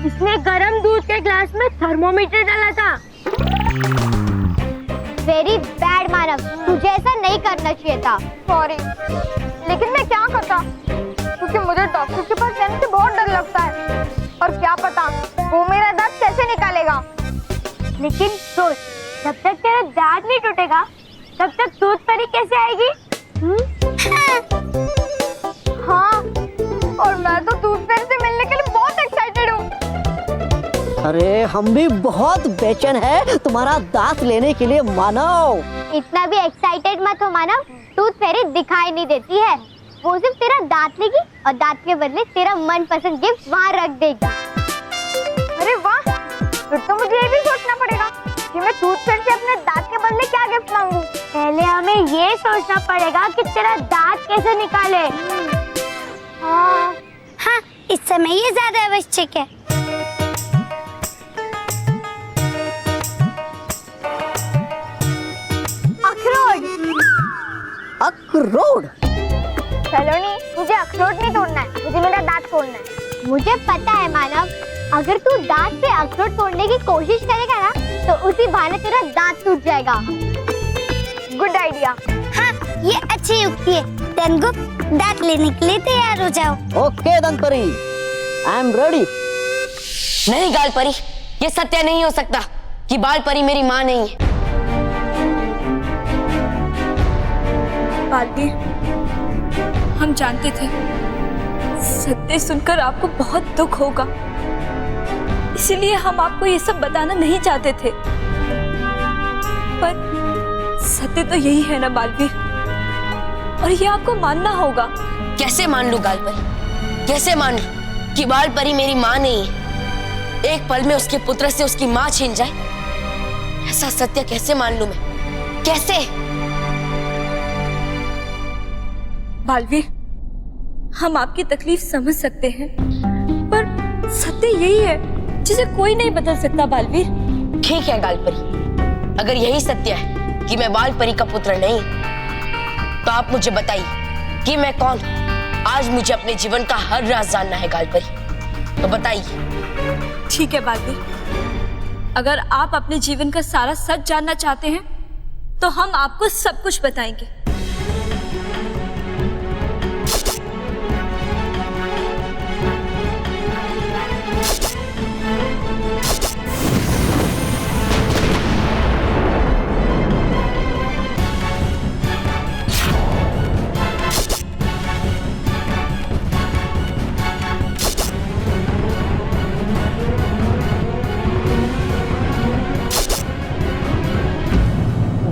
इसने गर्म दूध के ग्लास में थर्मोमीटर डाला था। वेरी बैड मानव, तुझे ऐसा नहीं करना चाहिए था। सॉरी, लेकिन मैं क्या करता, क्योंकि मुझे डॉक्टर के पास जाने से बहुत डर लगता है। और क्या पता वो मेरा दांत कैसे निकालेगा। लेकिन सोच, जब तक तेरा दांत नहीं टूटेगा तब तक दूध परी कैसे आएगी? हाँ, और मैं तो दूध परी से मिलने के लिए बहुत एक्साइटेड हूँ। अरे हम भी बहुत बेचैन है तुम्हारा दांत लेने के लिए मानव। इतना भी एक्साइटेड मत हो मानव, टूथ फेरी दिखाई नहीं देती है। वो सिर्फ तेरा दांत लेगी और दांत के बदले तेरा मनपसंद गिफ्ट वहाँ रख देगी। अरे वाह, फिर तो मुझे ये भी सोचना पड़ेगा कि मैं टूथ फेरी से अपने दांत के बदले क्या गिफ्ट मांगूं। पहले हमें ये सोचना पड़ेगा कि तेरा दांत कैसे निकाले। हाँ, इस समय ये ज्यादा आवश्यक है। अखरोट? सलोनी, मुझे अखरोट नहीं तोड़ना है, मुझे मेरा दांत तोड़ना है। मुझे पता है मानव, अगर तू दांत से अखरोट तोड़ने की कोशिश करेगा ना तो उसी बहाने तेरा दांत टूट जाएगा। Good idea. हाँ, ये अच्छी युक्ति है। दंतगुप्त, दांत लेने के लिए तैयार हो जाओ। ओके दंतपरी, आई एम रेडी। नहीं गालपरी, ये सत्य नहीं हो सकता कि बालपरी मेरी माँ नहीं है। बालवीर, हम जानते थे सत्य सुनकर आपको बहुत दुख होगा, इसीलिए हम आपको ये सब बताना नहीं चाहते थे। पर सत्य तो यही है ना बालवीर, और ये आपको मानना होगा। कैसे मान लूं गालपरी, कैसे मान लूं कि बालपरी मेरी माँ नहीं है? एक पल में उसके पुत्र से उसकी माँ छीन जाए, ऐसा सत्य कैसे मान लूं मैं? कैसे? बालवीर, हम आपकी तकलीफ समझ सकते हैं, पर सत्य यही है जिसे कोई नहीं बदल सकता बालवीर। ठीक है गालपरी, अगर यही सत्य है कि मैं बालपरी का पुत्र नहीं, तो आप मुझे बताइए कि मैं कौन हूँ। आज मुझे अपने जीवन का हर राज जानना है गालपरी, तो बताइए। ठीक है बालवीर, अगर आप अपने जीवन का सारा सच जानना चाहते हैं तो हम आपको सब कुछ बताएंगे।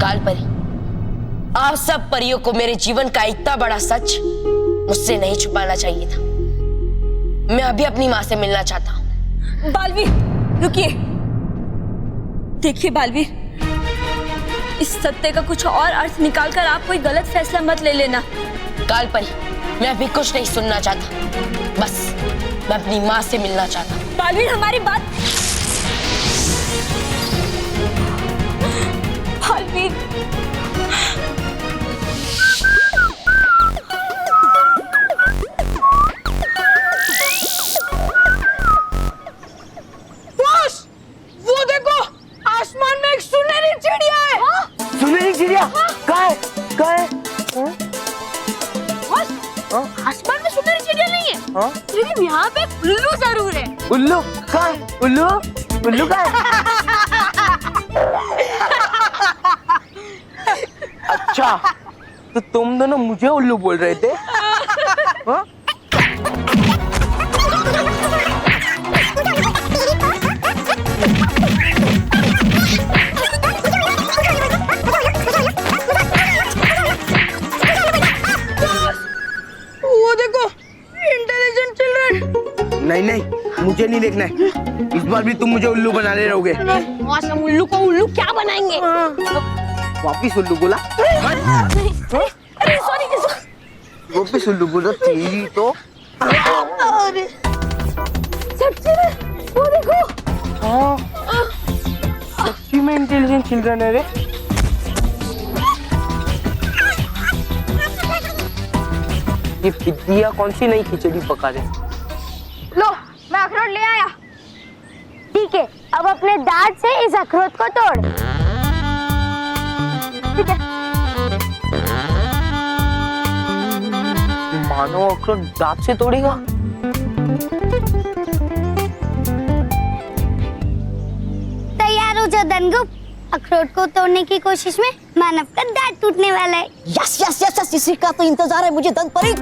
गालपरी, आप सब परियों को मेरे जीवन का इतना बड़ा सच मुझसे नहीं छुपाना चाहिए था। मैं अभी अपनी माँ से मिलना चाहता हूँ। बालवीर, रुकिए। देखिए बालवीर, इस सत्य का कुछ और अर्थ निकालकर आप कोई गलत फैसला मत ले लेना। गालपरी, मैं अभी कुछ नहीं सुनना चाहता, बस मैं अपनी माँ से मिलना चाहता हूँ। बालवीर, हमारी बात। बालवीर, वो देखो, आसमान में एक सुनहरी चिड़िया है। सुनहरी चिड़िया? कहाँ है? कहाँ है? आसमान में सुनहरी चिड़िया नहीं नहीं है, लेकिन यहाँ पे उल्लू जरूर है। उल्लू कहाँ है? उल्लू उल्लू कहाँ है? अच्छा, तो तुम दोनों मुझे उल्लू बोल रहे थे? हाँ? वो देखो, इंटेलिजेंट चिल्ड्रन। नहीं नहीं, मुझे नहीं देखना है। इस बार भी तुम मुझे उल्लू बनाने रहोगे। हम उल्लू को उल्लू क्या बनाएंगे? वापिस उल्लू बोला? अरे सॉरी। वापिस उल्लू बोला तेरी तो। अरे सच्ची में, वो देखो। हाँ, सच्ची में इंटेलिजेंट चिल्ड्रन है रे। ये पिद्दिया कौन सी नई खिचड़ी पका रहे? लो, मैं अखरोट ले आया। ठीक है, अब अपने दांत से इस अखरोट को तोड़। ठीक है। मानो अखरोट दांत से तोड़ेगा। तैयार हो जा धनगुप्त। अखरोट को तोड़ने की कोशिश में मानव का दांत टूटने वाला है। यस यस यस यस, इसी का तो इंतजार है मुझे दंतपरी।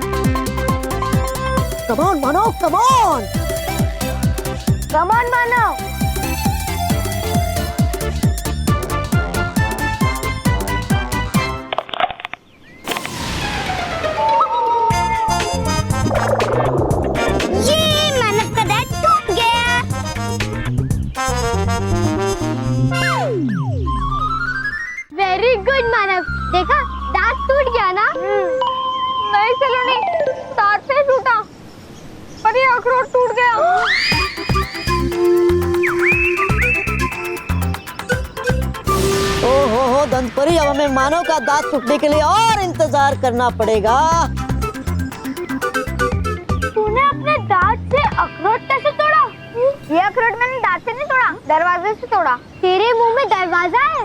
Come on Manav, come on. Come on Manav. ये मानव का दांत टूट गया। वेरी गुड मानव, देखा दांत टूट गया ना? नहीं सलोनी, दांत से टूटा, पर ये अखरोट टूट गया। ओहो दंतपरी, अब हमें मानव का दांत टूटने के लिए और इंतजार करना पड़ेगा। तूने अपने दांत से अखरोट कैसे तोड़ा? ये अखरोट मैंने दांत से नहीं तोड़ा, दरवाजे से तोड़ा। तेरे मुंह में दरवाजा है?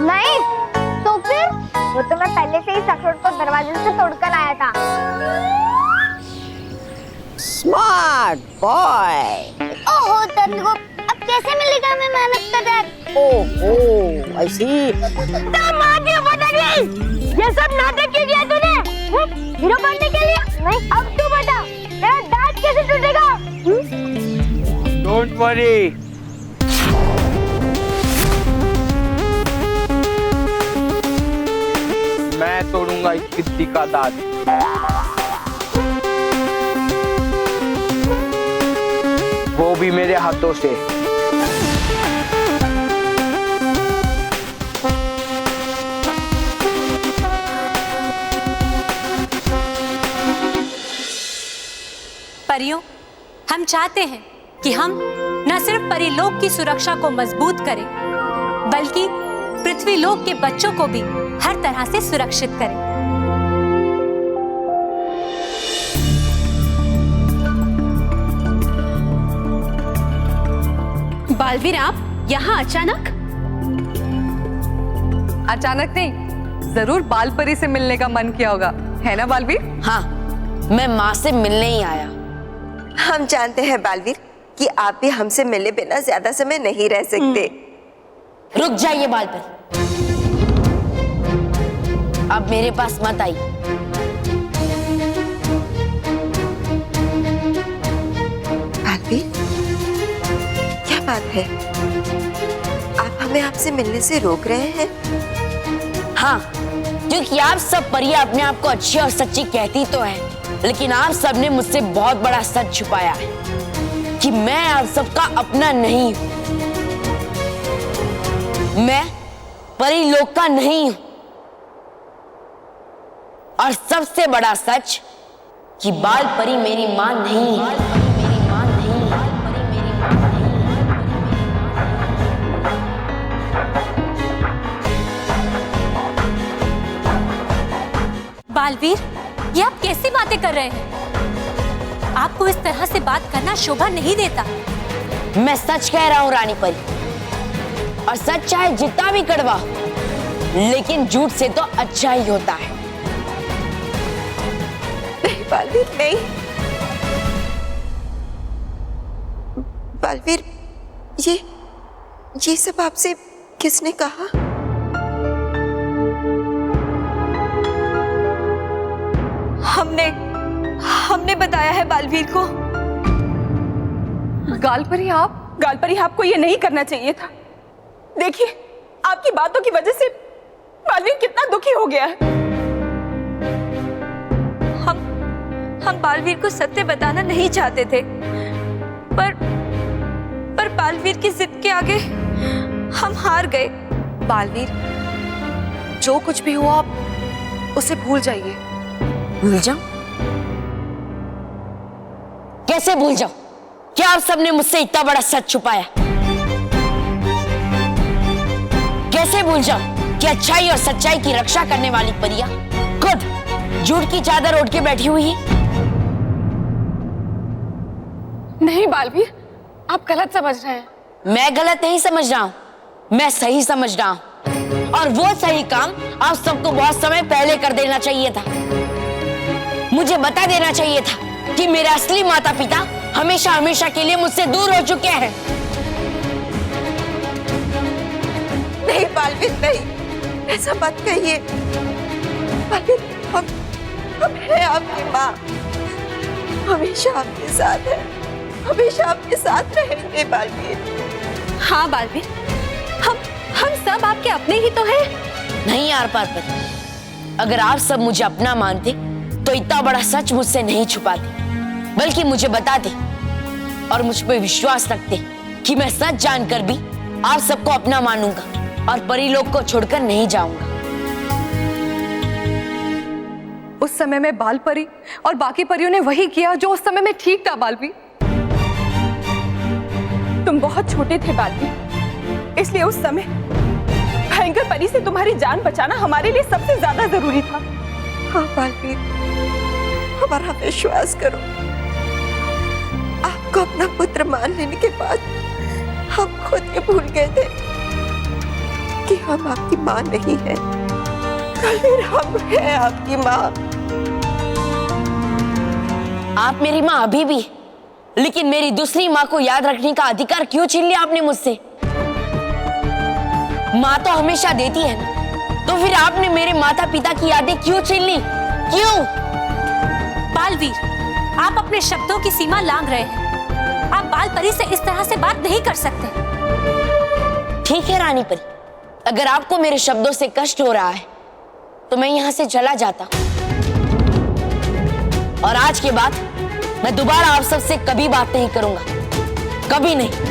नहीं, तो फिर? वो तो मैं पहले से ही अखरोट को दरवाजे से तोड़कर आया था। Smart boy. ओहो धनगुप्त, अब कैसे मिलेगा मैं मानव का दांत? ओहो, I see। ये सब नाटक क्यों किया तूने? हीरो बनने के लिए? नहीं, अब तू बता, तेरा दांत कैसे टूटेगा? डोंट वरी, मैं तोड़ूंगा इस पिद्दी का दांत। वो भी मेरे हाथों से। परियों, हम चाहते हैं कि हम न सिर्फ परीलोक की सुरक्षा को मजबूत करें, बल्कि पृथ्वी लोक के बच्चों को भी हर तरह से सुरक्षित करें। बालवीर, आप यहाँ अचानक? अचानक नहीं, जरूर बालपरी से मिलने का मन किया होगा, है ना बालवीर? हाँ, मैं माँ से मिलने ही आया। हम जानते हैं बालवीर कि आप भी हमसे मिले बिना ज्यादा समय नहीं रह सकते। रुक जाइए बालपर, अब मेरे पास मत आई। बालवीर, क्या बात है? आप हमें आपसे मिलने से रोक रहे हैं? हाँ, क्योंकि आप सब परियां अपने आप को अच्छी और सच्ची कहती तो है, लेकिन आप सबने मुझसे बहुत बड़ा सच छुपाया है कि मैं आप सबका अपना नहीं हूं। मैं परीलोक का नहीं हूं। और सबसे बड़ा सच कि बाल परी मेरी मां नहीं है। बालवीर, ये आप कैसी बातें कर रहे हैं? आपको इस तरह से बात करना शोभा नहीं देता। मैं सच कह रहा हूं रानी परी, और सच चाहे जितना भी कड़वा हो, लेकिन झूठ से तो अच्छा ही होता है। नहीं बालवीर, नहीं। बालवीर, ये सब आपसे किसने कहा? हमने बताया है बालवीर को। गालपरी आपको ये नहीं करना चाहिए था। देखिए, आपकी बातों की वजह से बालवीर कितना दुखी हो गया है। हम बालवीर को सत्य बताना नहीं चाहते थे, पर बालवीर की जिद के आगे हम हार गए। बालवीर, जो कुछ भी हुआ आप उसे भूल जाइए। भूल जाओ? कैसे भूल जाओ? क्या आप सबने मुझसे इतना बड़ा सच छुपाया? कैसे भूल जाओ कि अच्छाई और सच्चाई की रक्षा करने वाली परियां खुद झूठ की चादर ओढ़ के बैठी हुई है? नहीं बालवीर, आप गलत समझ रहे हैं। मैं गलत नहीं समझ रहा हूँ, मैं सही समझ रहा हूँ। और वो सही काम आप सबको बहुत समय पहले कर देना चाहिए था। मुझे बता देना चाहिए था कि मेरे असली माता पिता हमेशा हमेशा के लिए मुझसे दूर हो चुके हैं। नहीं बालवीर, नहीं, ऐसा मत कहिए। बालवीर, हम हैं आपकी माँ, हमेशा आपके साथ है, हमेशा आपके साथ रहेंगे बालवीर। हाँ बालवीर, हम सब आपके अपने ही तो हैं। नहीं यार पार्वती, अगर आप सब मुझे अपना मानते तो इतना बड़ा सच मुझसे नहीं छुपाते, बल्कि मुझे बताते और मुझ पे विश्वास रखते कि मैं सच जानकर भी आप सबको अपना मानूंगा और परीलोक को छोड़कर नहीं जाऊंगा। उस समय में बाल परी और बाकी परियों ने वही किया जो उस समय में ठीक था बालवीर। तुम बहुत छोटे थे बालवीर, इसलिए उस समय भयंकर परी से तुम्हारी जान बचाना हमारे लिए सबसे ज्यादा जरूरी था। हाँ बालवीर, हमारा विश्वास करो। आपको अपना पुत्र मान लेने के बाद हम खुद ये भूल गए थे कि हम आपकी माँ नहीं हैं। बालवीर, हम हैं आपकी माँ। आप मेरी माँ अभी भी, लेकिन मेरी दूसरी माँ को याद रखने का अधिकार क्यों छीन लिया आपने मुझसे? माँ तो हमेशा देती है ना, तो फिर आपने मेरे माता पिता की यादें क्यों छीन ली? क्यों? बालवीर, आप अपने शब्दों की सीमा लांघ रहे हैं। आप बाल परी से इस तरह से बात नहीं कर सकते। ठीक है रानी परी, अगर आपको मेरे शब्दों से कष्ट हो रहा है तो मैं यहाँ से चला जाता। और आज के बाद मैं दोबारा आप सबसे कभी बात नहीं करूंगा, कभी नहीं।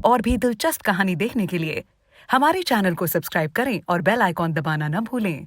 और भी दिलचस्प कहानी देखने के लिए हमारे चैनल को सब्सक्राइब करें और बेल आइकॉन दबाना न भूलें।